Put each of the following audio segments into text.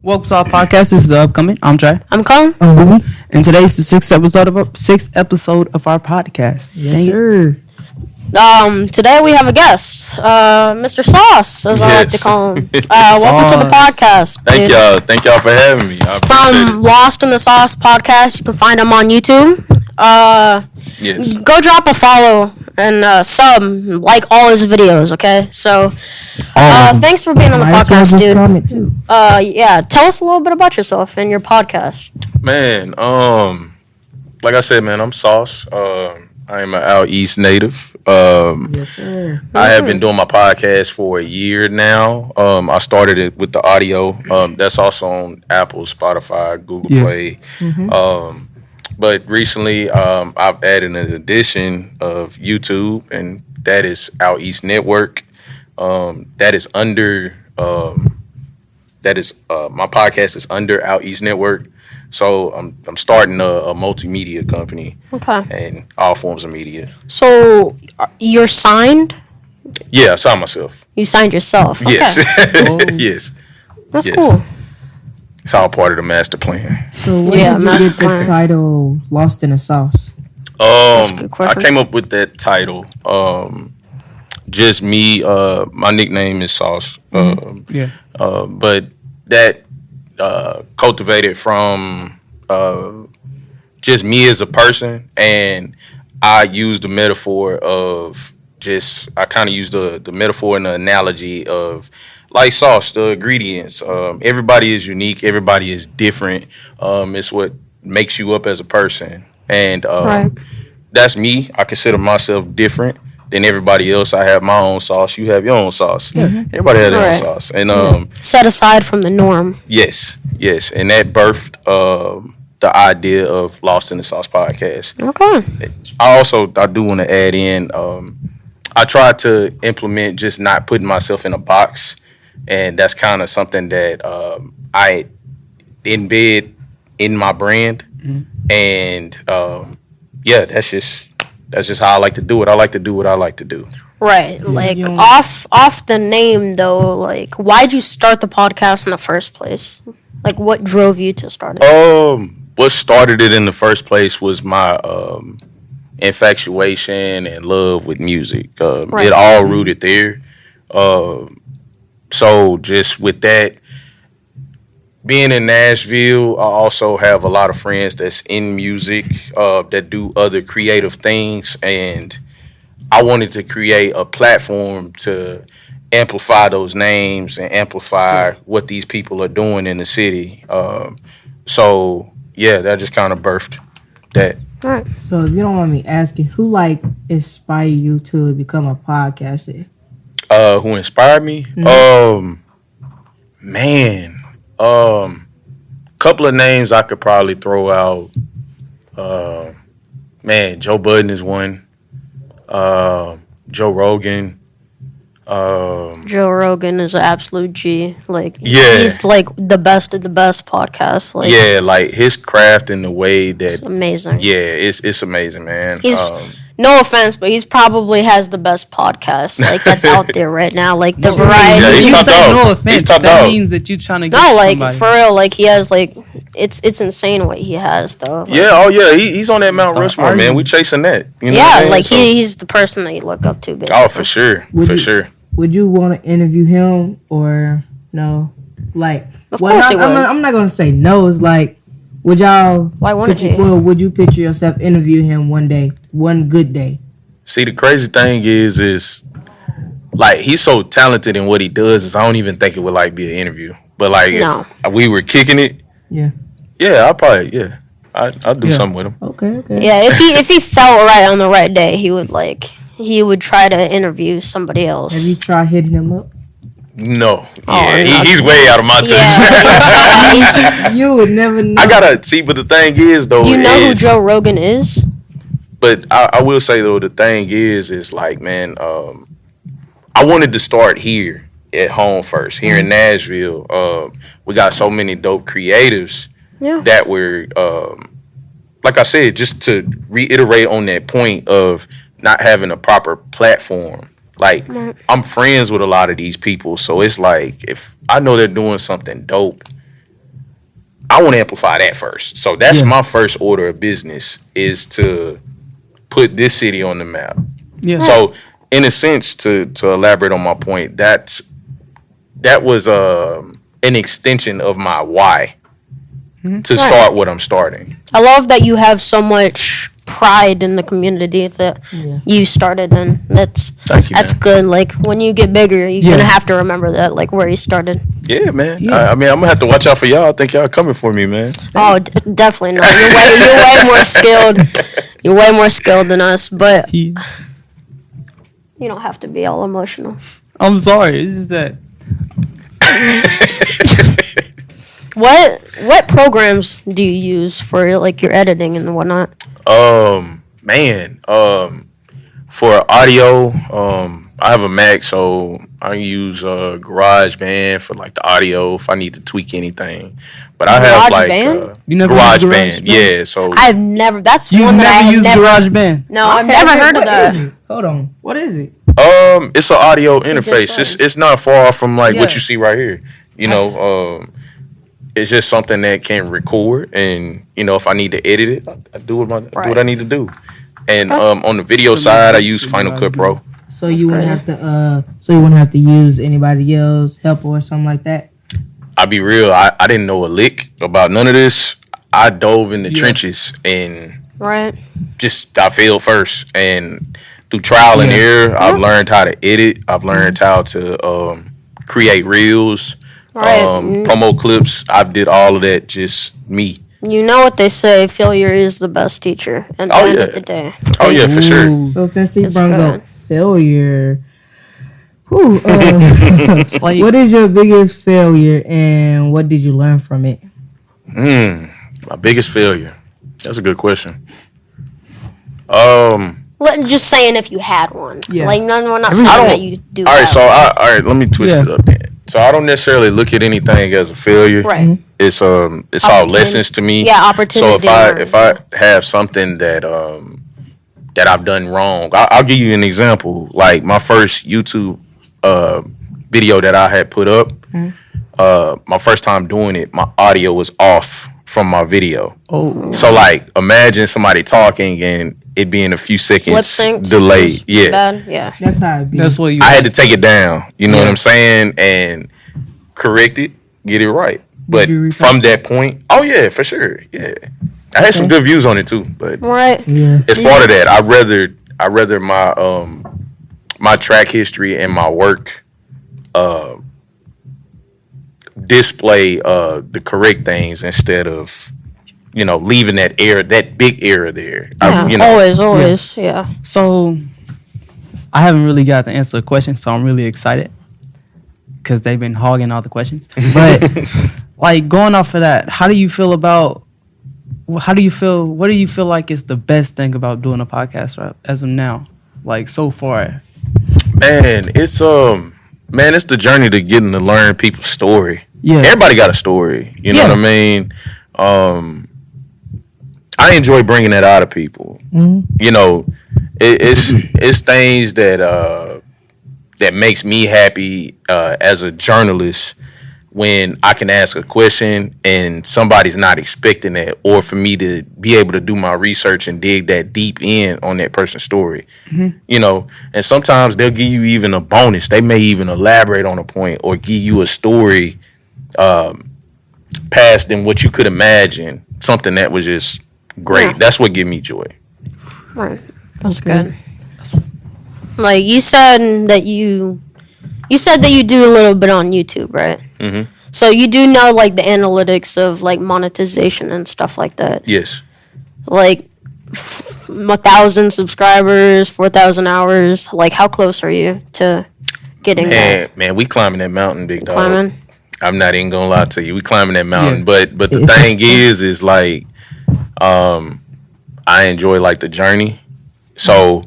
Welcome to our podcast. This is the upcoming. I'm Trey. I'm Colin. I'm Booby. And today's the sixth episode of our podcast. Yes, sir. Today we have a guest, Mr. Sauce, as I like to call him. Welcome to the podcast. Thank y'all for having me. It's from Lost in the Sauce podcast. You can find him on YouTube. Yes. Go drop a follow and sub, like all his videos. Okay, so thanks for being on the podcast, dude. Comment too. Yeah, tell us a little bit about yourself and your podcast. Man, like I said, man, I'm Sauce. I am an out east native. Yes, sir. I have been doing my podcast for a year now. I started it with the audio. That's also on Apple, Spotify, Google Play. Mm-hmm. But recently, I've added an addition of YouTube, and that is Out East Network. That is under. My podcast is under Out East Network. So I'm starting a multimedia company. Okay. And all forms of media. So you're signed? Yeah, I signed myself. You signed yourself? Okay. Yes. Yes. That's Yes. cool. It's all part of the master plan. So when did you get the title Lost in the Sauce? That's a good I question. came up with that title. Just me. My nickname is Sauce. But that cultivated from just me as a person, and I used the metaphor of I kind of used the metaphor and the analogy of like sauce, the ingredients. Everybody is unique. Everybody is different. It's what makes you up as a person, and Right. that's me. I consider myself different than everybody else. I have my own sauce. You have your own sauce. Everybody has their own Right. sauce, and Set aside from the norm. yes, and that birthed the idea of Lost in the Sauce podcast. Okay. I do want to add in. I try to implement just not putting myself in a box, and that's kind of something that I embed in my brand. And that's just how I like to do it. I like to do what I like to do. Right. Like off the name though, like why'd you start the podcast in the first place? Like what drove you to start it? What started it in the first place was my infatuation and love with music. Right. It all rooted there. So just with that, being in Nashville, I also have a lot of friends that's in music, that do other creative things, and I wanted to create a platform to amplify those names and amplify what these people are doing in the city. That just kind of birthed that. All right. So if you don't mind me asking, who inspired you to become a podcaster? Who inspired me? Couple of names I could probably throw out. Joe Budden is one. Joe Rogan. Joe Rogan is an absolute G. Like Yeah. he's like the best of the best podcasts. Like Like his craft and the way that it's amazing. it's amazing, man. He's no offense, but he's probably has the best podcast like that's out there right now. Like the variety. Yeah, he's you top say dog. no He's offense. top That dog. means that you're trying to get No, like somebody. for real, like he has like it's insane what he has though. Like, He's on that Mount Stop Rushmore, arguing. man. We chasing that. You know what yeah, I'm saying? like So- he's the person that you look up to. Basically. Oh, for sure, Would you want to interview him or no? Of course he would. I'm not gonna say no. It's like, would y'all? Why wouldn't he? Well, would you picture yourself interview him one day, one good day? See, the crazy thing is like he's so talented in what he does. Is I don't even think it would be an interview. But No. if we were kicking it, Yeah. I'll probably I'll do something with him. Okay. Yeah, if he felt right on the right day, he would try to interview somebody else. Have you tried hitting him up? No, no. he's way out of my touch. Yeah. You would never know. I gotta see, but the thing is though, Do you know who Joe Rogan is? But I will say though, the thing is like, man, I wanted to start here at home first, here in Nashville. We got so many dope creatives that were, like I said, just to reiterate on that point of not having a proper platform. Like, I'm friends with a lot of these people, so it's like, if I know they're doing something dope, I want to amplify that first. So that's my first order of business is to put this city on the map. Yeah. So in a sense, to elaborate on my point, that was an extension of my why to start what I'm starting. I love that you have so much pride in the community that you started in. Thank you, that's man. good. Like when you get bigger, you're gonna have to remember that, like where you started. Yeah, man. I mean, I'm gonna have to watch out for y'all. I think y'all coming for me, man. Oh, definitely not. You're way more skilled. You're way more skilled than us, but you don't have to be all emotional. I'm sorry. It's just that. What programs do you use for like your editing and whatnot? Man, for audio, I have a Mac, so I use GarageBand for like the audio if I need to tweak anything. But I have like you never used GarageBand, yeah. So I've never. That's you one that I never have used never. GarageBand. No, I've never heard of that. Hold on. What is it? it's an audio interface. said. It's not far from like what Yeah. you see right here. You know, it's just something that can record, and you know, if I need to edit it, I do what I need to do. And on the video side, I use Final Cut Pro. So you wouldn't have to. So you wouldn't have to use anybody else help or something like that. I'll be real. I didn't know a lick about none of this. I dove in the trenches and I failed first. And through trial and error, I've learned how to edit. I've learned how to create reels, promo clips. I did all of that just me. You know what they say, failure is the best teacher at the end of the day. Oh, yeah, for sure. So since he It's brought good. up failure, what is your biggest failure and what did you learn from it? My biggest failure. That's a good question. Just saying if you had one. Yeah. Like, we're not saying that you do. All right, have so one. let me twist it up then. So I don't necessarily look at anything as a failure. Right. It's all lessons to me. Yeah, opportunity. So if I have something that that I've done wrong, I'll give you an example. Like my first YouTube video that I had put up, my first time doing it, my audio was off from my video. Oh. So like imagine somebody talking and it being a few seconds Lip-synced. delayed. Yeah. Bad? Yeah. That's how it be. That's what you. I had to take it down, you know what I'm saying, and correct it, get it right. But you from that point, oh yeah, for sure, yeah, I had some good views on it too. But Right. Yeah. as part of that, I rather my my track history and my work display the correct things instead of leaving that big error there. Yeah. Always. Yeah. So, I haven't really got to answer the question, so I'm really excited because they've been hogging all the questions. But like going off of that, what do you feel like is the best thing about doing a podcast right, as of now, like so far? Man, it's the journey to getting to learn people's story. Yeah. Everybody got a story. You know what I mean? I enjoy bringing that out of people. You know, it's things that makes me happy as a journalist when I can ask a question and somebody's not expecting that, or for me to be able to do my research and dig that deep in on that person's story. You know, and sometimes they'll give you even a bonus. They may even elaborate on a point or give you a story past than what you could imagine. Something that was just great. Yeah. That's what gives me joy. Right. That's good. Like you said that you do a little bit on YouTube, right? Mm-hmm. So you do know like the analytics of like monetization and stuff like that. Yes. Like 1,000 subscribers, 4,000 hours. Like how close are you to getting that? Man, we climbing that mountain, big dog. Climbing? I'm not even gonna lie to you. We climbing that mountain, Yeah. but the thing is like, I enjoy like the journey. So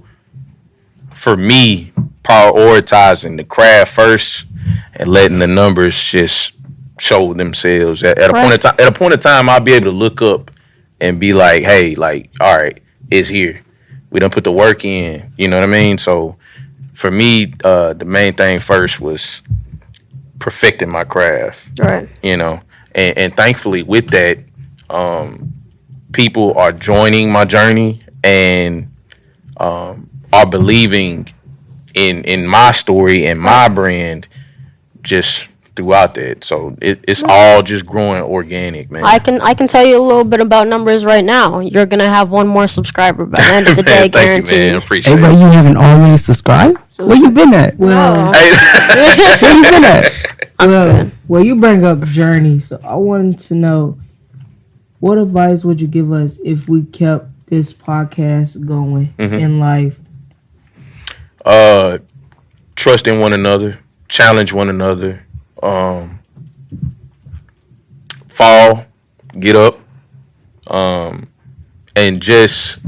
for me, prioritizing the craft first and letting the numbers just show themselves at a point of time. At a point of time, I'll be able to look up and be like, hey, like, all right, it's here. We done put the work in. You know what I mean? So for me, the main thing first was perfecting my craft. Right. You know, and thankfully with that, people are joining my journey and are believing in my story and my brand just throughout that. So it's all just growing organic, man. I can tell you a little bit about numbers right now. You're gonna have one more subscriber by the end of the day, Thank guaranteed. you, man. Appreciate Hey, bro, it. you haven't already subscribed? Where you been at? Well, Hey. Where you been at? well, you bring up journey, so I wanted to know what advice would you give us if we kept this podcast going in life? Trust in one another, challenge one another, fall, get up, and just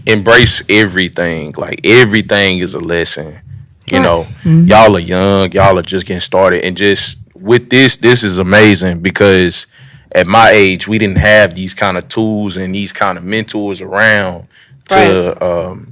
embrace everything. Like everything is a lesson. You know, y'all are young, y'all are just getting started, and just with this is amazing because at my age we didn't have these kind of tools and these kind of mentors around to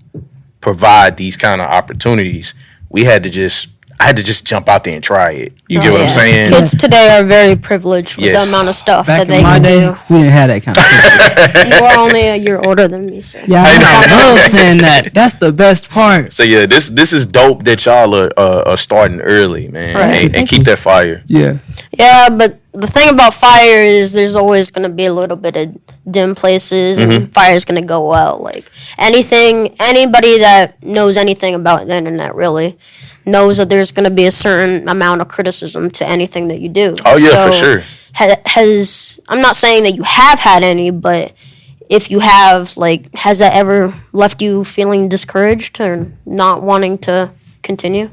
provide these kind of opportunities. I had to just jump out there and try it. You get what I'm saying? Kids today are very privileged with the amount of stuff Back that they in my can day, do. we didn't have that kind of thing. You are only a year older than me, sir. Yeah, I love saying that. That's the best part. So yeah, this is dope that y'all are starting early, man, Right. and keep that fire. Yeah. Yeah, but the thing about fire is there's always going to be a little bit of dim places and fire's going to go out. Like anybody that knows anything about the internet really knows that there's going to be a certain amount of criticism to anything that you do. Oh yeah, for sure. I'm not saying that you have had any, but if you have, like, has that ever left you feeling discouraged or not wanting to continue?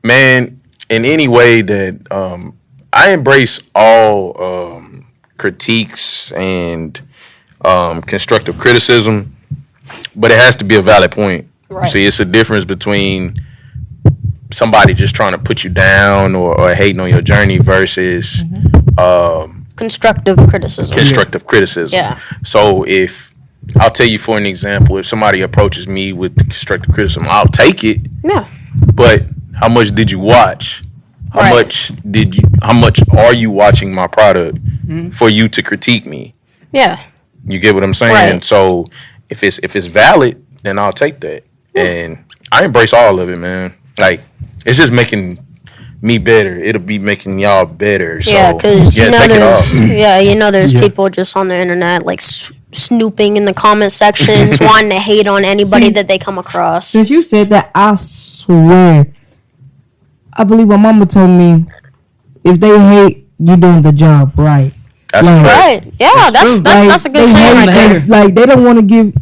Man, in any way that I embrace all critiques and constructive criticism, but it has to be a valid point. Right. See, it's a difference between somebody just trying to put you down or hating on your journey versus Constructive criticism. constructive criticism. Yeah. So if I'll tell you for an example, if somebody approaches me with constructive criticism, I'll take it. Yeah. But how much did you watch? How much are you watching my product for you to critique me? Yeah. You get what I'm saying? Right. So if it's valid, then I'll take that. And I embrace all of it, man. Like it's just making me better. It'll be making y'all better. So, Yeah, because take it off. there's people just on the internet like snooping in the comment sections, wanting to hate on anybody that they come across. Since you said that, I swear, I believe my mama told me, if they hate, you doing the job right. That's Like, a fact. Right? Yeah, that's a good they saying right hate, there. Like they don't want to give,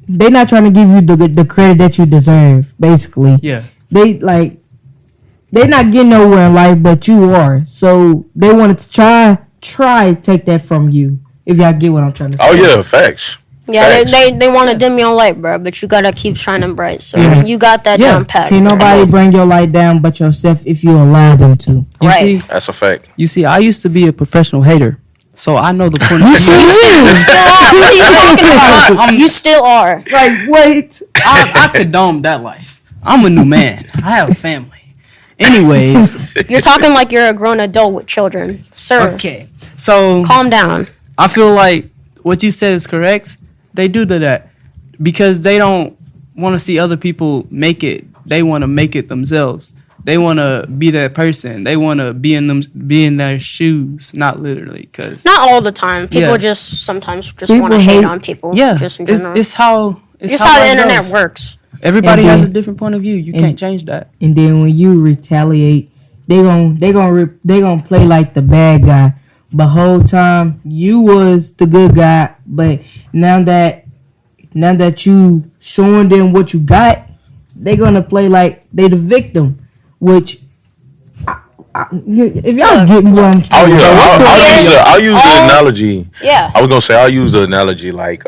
they not trying to give you the credit that you deserve. Basically, Yeah. they not getting nowhere in life, but you are. So they wanted to try take that from you. If y'all get what I'm trying to say. Oh yeah, facts. Yeah, Facts. they want to dim your light, bro, but you gotta keep shining bright. So you got that down pat. Can't bro. nobody bring your light down but yourself if you allow them to. You Right. see, That's a fact. I used to be a professional hater. So I know the point of You still are. What are you talking about? You still are. Like, wait. I condone that life. I'm a new man. I have a family. Anyways, You're talking like you're a grown adult with children, sir. okay. So Calm down. I feel like what you said is correct. They do that because they don't want to see other people make it. They want to make it themselves. They want to be that person. They want to be in their shoes, not literally. Cause Not all the time. People Yeah. just sometimes just People want to hate hate- on people. yeah, Just in general. it's how It's how the life internet goes. works. Everybody And has a then- different point of view. You and- can't change that. And then when you retaliate, they gonna play like the bad guy. But whole time you was the good guy. But now that you showing them what you got, they gonna play like they the victim. Which, if y'all get me wrong, Oh yeah, I'll use the analogy. Yeah. I was gonna say I'll use the analogy like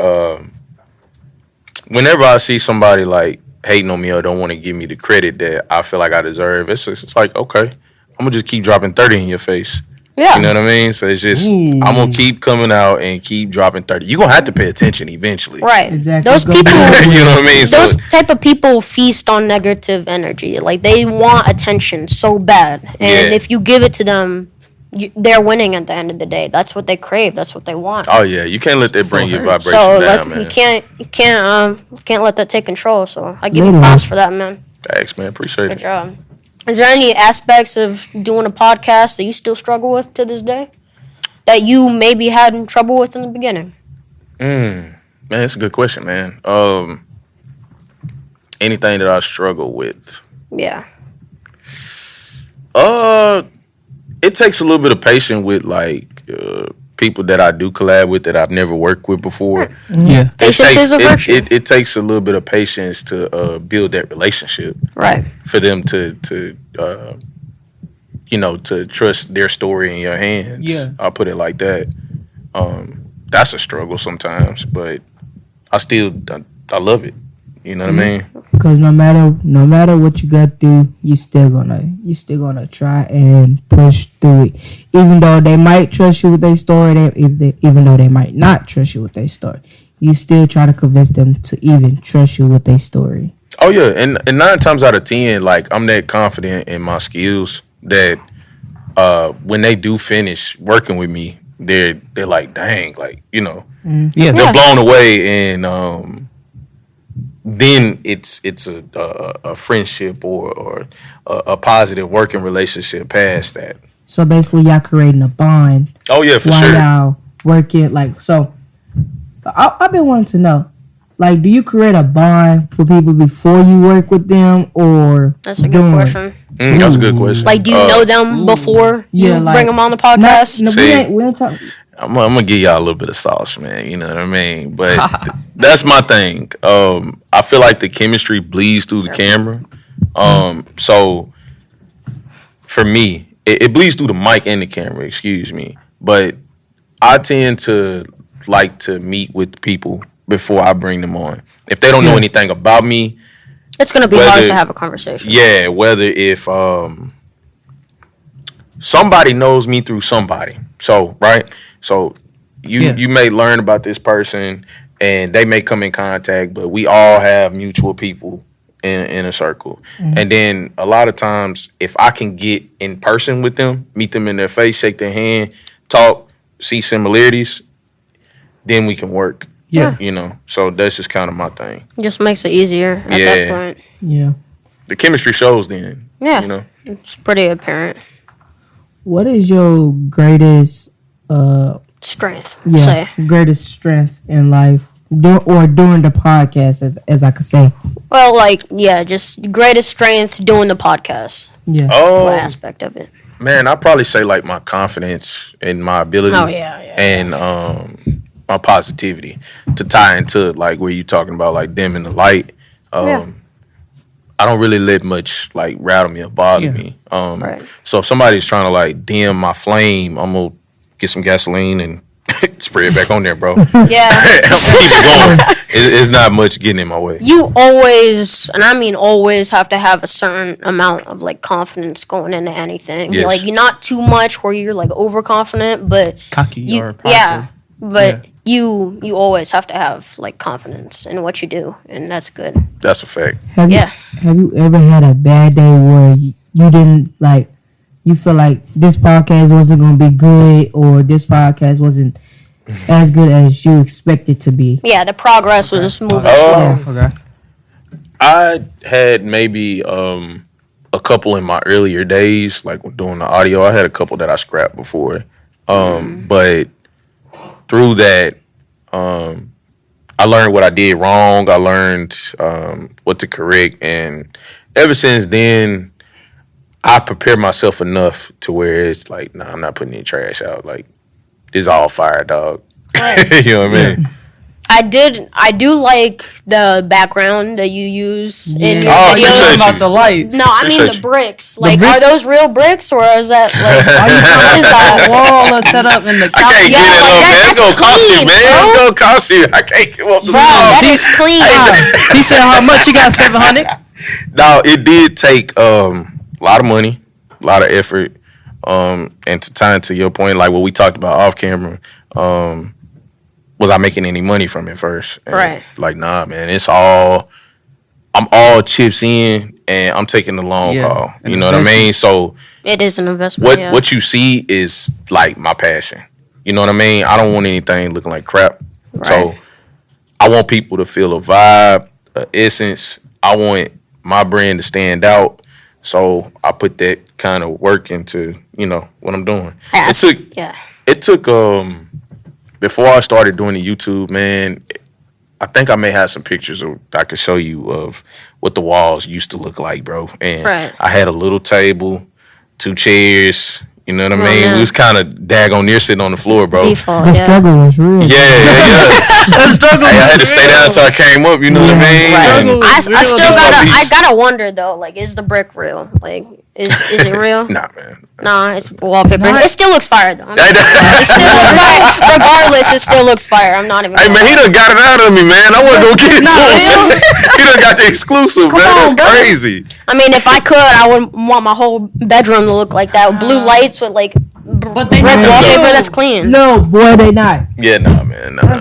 whenever I see somebody like hating on me or don't want to give me the credit that I feel like I deserve, it's like okay, I'm gonna just keep dropping 30 in your face. Yeah. You know what I mean? So it's just I'm gonna keep coming out and keep dropping 30. You're gonna have to pay attention eventually. Right. Exactly. Those Go people, You know what I mean? those So type of people feast on negative energy. Like they want attention so bad, and Yeah. if you give it to them, they're winning at the end of the day. That's what they crave. That's what they want. oh yeah, you can't let that bring your vibration So down, like man. you can't let that take control. So I give you Literally. props for that, man. Thanks, man. Appreciate Good it. job. Is there any aspects of doing a podcast that you still struggle with to this day? That you maybe had trouble with in the beginning? Man, that's a good question, man. Anything that I struggle with? Yeah. It takes a little bit of patience with people that I do collab with that I've never worked with before. Yeah. Patience is a virtue. It takes a little bit of patience to build that relationship. Right. For them to to trust their story in your hands. Yeah. I'll put it like that. That's a struggle sometimes, but I love it. You know what I mean? Because no matter what you got to do, you still gonna try and push through it. Even though they might trust you with their story, even though they might not trust you with their story, you still try to convince them to even trust you with their story. Oh yeah, and 9 times out of 10, like I'm that confident in my skills that when they do finish working with me, they're like, dang, like Yeah. they're blown away, and then it's a friendship or a positive working relationship past that. So basically, y'all creating a bond Oh yeah, for while sure. y'all working. Like, so I've been wanting to know, like, do you create a bond with people before you work with them, or That's a good during? question. That's a good question. Like, do you know them before you Yeah, like- bring them on the podcast? No, See. we ain't talking. I'm gonna give y'all a little bit of sauce, man. You know what I mean? But that's my thing. I feel like the chemistry bleeds through the camera. So for me, it bleeds through the mic and the camera. Excuse me. But I tend to like to meet with people before I bring them on. If they don't know anything about me, It's gonna be hard Whether- to have a conversation. yeah, whether if somebody knows me through somebody. So, right? So you may learn about this person and they may come in contact, but we all have mutual people in a circle. And then a lot of times if I can get in person with them, meet them in their face, shake their hand, talk, see similarities, then we can work. Yeah. You know. So that's just kind of my thing. Just makes it easier at that Yeah. point. Yeah. The chemistry shows then. Yeah. You know. It's pretty apparent. What is your greatest Strength. yeah Say. greatest strength in life, during the podcast, as I could say? Well, like, yeah, just greatest strength doing the podcast. Yeah. Oh, What aspect of it? man, I'd probably say like my confidence and my ability. Oh, yeah. And my positivity to tie into like where you talking about like dim in the light. Yeah. I don't really let much like rattle me or bother me. Right. So if somebody's trying to like dim my flame, I'm gonna get some gasoline and spray it back on there, bro. Yeah. Keep it going. It's not much getting in my way. You always, and I mean always, have to have a certain amount of like confidence going into anything. Yes. Like, you're not too much where you're like overconfident, but Cocky you, or prideful. yeah, but you always have to have like confidence in what you do, and that's good. That's a fact. Have Yeah. you ever had a bad day where you didn't like, you feel like this podcast wasn't gonna be good, or this podcast wasn't as good as you expected to be? Yeah, the progress was moving Oh. slow. Okay. I had maybe a couple in my earlier days, like doing the audio. I had a couple that I scrapped before, but through that, I learned what I did wrong. I learned what to correct, and ever since then, I prepare myself enough to where it's like, nah, I'm not putting any trash out. Like, this is all fire, dog. You know what I mean? I do like the background that you use in your Oh, videos. appreciate About you. the lights. No, I mean Appreciate the you. bricks. Like, brick- are those real bricks, or is that like? Are you what is that? wall set up in the I can't couch? Yo, get it up, man. It's that's gonna cost you, clean, man. bro. It's gonna cost you. I can't give up the Bro, sauce. that is clean. He said how much? You got 700. Now it did take a lot of money, a lot of effort. And to tie into your point, like what we talked about off camera, was I making any money from it first? And Right. Like, nah, man, I'm all chips in, and I'm taking the long haul. You know what I mean? So it is an investment. what you see is like my passion. You know what I mean? I don't want anything looking like crap. Right. So I want people to feel a vibe, a essence. I want my brand to stand out. So I put that kind of work into, what I'm doing. It took before I started doing the YouTube, man, I think I may have some pictures I could show you of what the walls used to look like, bro. And I had a little table, 2 chairs. You know what I mean? We was kind of daggone near sitting on the floor, bro. The struggle was real. Yeah. The struggle. I had to stay down until I came up. You know what I mean? Right. And I still gotta wonder though. Like, is the brick real? Like, is it real? Nah, man. Nah, it's wallpaper. It still looks fire though. It still looks fire. Regardless, it still looks fire. I'm not even. Hey man, he done got it out of me, man. I wasn't gonna get it to him. He done got the exclusive, man. That's crazy. I mean, if I could, I would want my whole bedroom to look like that with blue lights with like But they brick not wallpaper that's clean. No, boy, they not. Yeah, nah, man. Nah.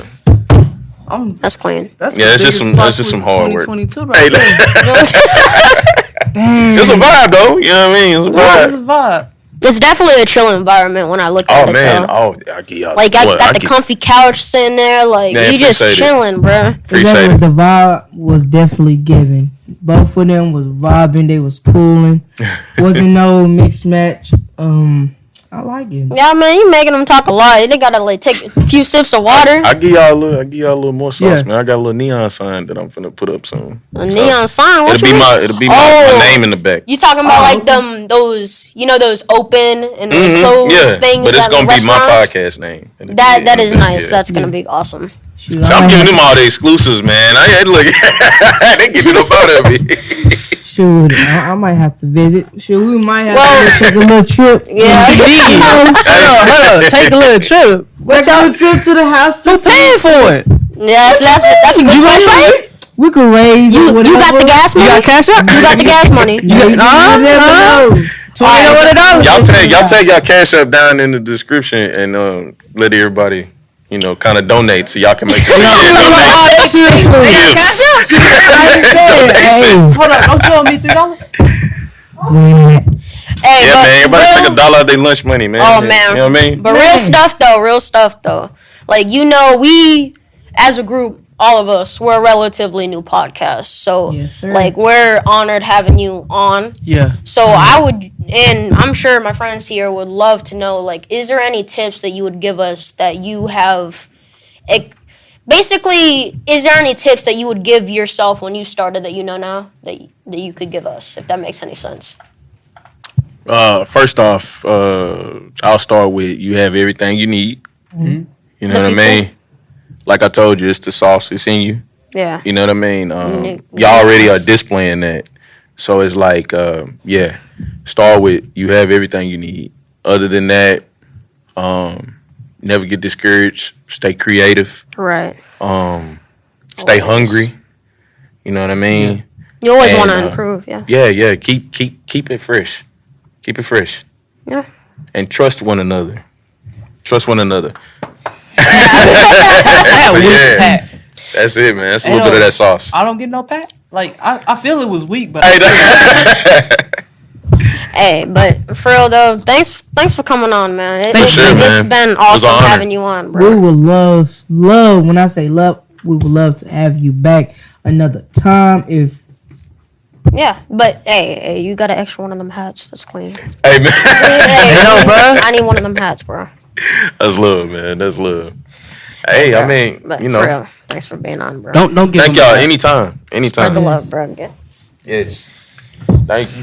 That's clean. It's just some hard work. 2022 Hey, right there. Dang. it's a vibe though. You know what I mean? It's a vibe. It's a vibe. It's definitely a chill environment when I look at Oh it. man. Though. I get y'all. Like, I got the comfy couch sitting there. Like, Man, you just appreciate it. chilling, bro. Appreciate it. The vibe was definitely given. Both of them was vibing. They was cooling. Wasn't no mixed match. I like it. Yeah, man, you making them talk a lot. They gotta like take a few sips of water. I give y'all a little more sauce, man. I got a little neon sign that I'm finna put up soon. A neon sign. What It'll be my Oh. name in the back. You talking about like those open and closed things? But it's at gonna be my restaurants? podcast name. That is nice. That's gonna be awesome. Shoot, So I'm giving them all the exclusives, man. Look, they giving up out of me. Shoot, I might have to visit. Shoot, we might have to take a little trip. Yeah. Hold up. Take a little trip. Take a little trip to the house. Who's paying for it? Yeah, that's a good question. We could raise. You got the gas money. You got cash up? You got the gas money. $20. Y'all take y'all cash up down in the description and let everybody kind of donate so y'all can make Hold up. Don't you owe me $3? Hey, yeah, but man. Everybody take $1 out of their lunch money, man. Oh man, you know what I mean? But real stuff though. Like, we as a group, all of us, we're a relatively new podcast, so Yes, sir. like we're honored having you on. Yeah. So I would, and I'm sure my friends here would love to know, like, is there any tips that you would give us that you have? Basically, is there any tips that you would give yourself when you started that you know now that you could give us, if that makes any sense? First off, I'll start with you have everything you need. Mm-hmm. You know what I mean? Like I told you, it's the sauce. It's in you. Yeah. You know what I mean? Y'all already are displaying that. So it's like, start with you have everything you need. Other than that, never get discouraged. Stay creative. Right. Stay hungry. You know what I mean? You always And, want to improve, yeah. Yeah. Keep it fresh. Keep it fresh. Yeah. And trust one another. Trust one another. That weak pat. That's it, man. That's a little bit of that sauce. I don't get no pat. Like, I feel it was weak, but Hey, but for real though, thanks for coming on, man. It's man. been awesome having you on, bro. We would love. When I say love, we would love to have you back another time. Yeah, but hey, you got an extra one of them hats. That's clean. Hey, man. Hey, bro. I need one of them hats, bro. That's love, man. That's love. Hey, Yeah, I mean, but you know. for real, thanks for being on, bro. don't get Thank y'all anytime. Spread Anytime. the love, bro. Yes. Thank you.